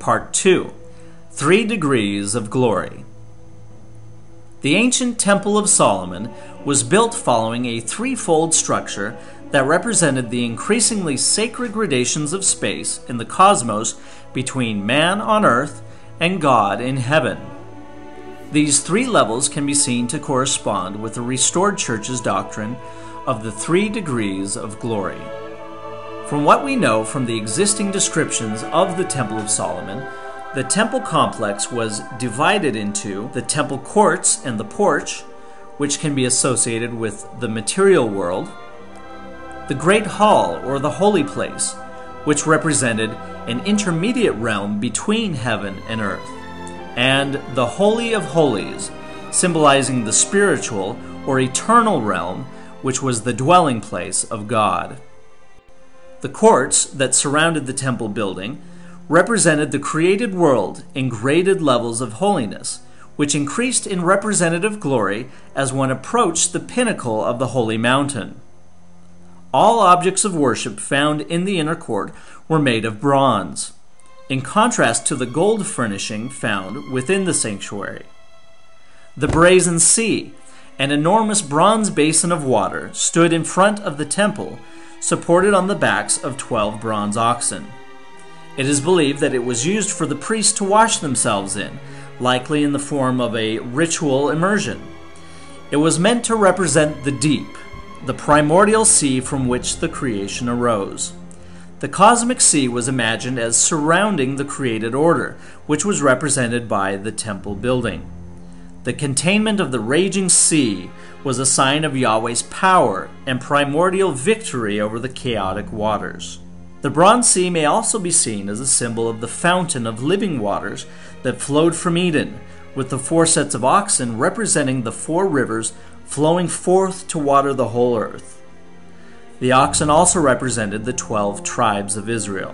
Part 2, 3 Degrees of Glory. The ancient Temple of Solomon was built following a threefold structure that represented the increasingly sacred gradations of space in the cosmos between man on earth and God in heaven. These three levels can be seen to correspond with the restored church's doctrine of the 3 degrees of glory. From what we know from the existing descriptions of the Temple of Solomon, the temple complex was divided into the temple courts and the porch, which can be associated with the material world, the Great Hall or the Holy Place, which represented an intermediate realm between heaven and earth, and the Holy of Holies, symbolizing the spiritual or eternal realm, which was the dwelling place of God. The courts that surrounded the temple building represented the created world in graded levels of holiness, which increased in representative glory as one approached the pinnacle of the holy mountain. All objects of worship found in the inner court were made of bronze, in contrast to the gold furnishing found within the sanctuary. The brazen sea, an enormous bronze basin of water, stood in front of the temple, supported on the backs of 12 bronze oxen. It is believed that it was used for the priests to wash themselves in, likely in the form of a ritual immersion. It was meant to represent the deep, the primordial sea from which the creation arose. The cosmic sea was imagined as surrounding the created order, which was represented by the temple building. The containment of the raging sea was a sign of Yahweh's power and primordial victory over the chaotic waters. The bronze sea may also be seen as a symbol of the fountain of living waters that flowed from Eden, with the 4 sets of oxen representing the 4 rivers flowing forth to water the whole earth. The oxen also represented the 12 tribes of Israel.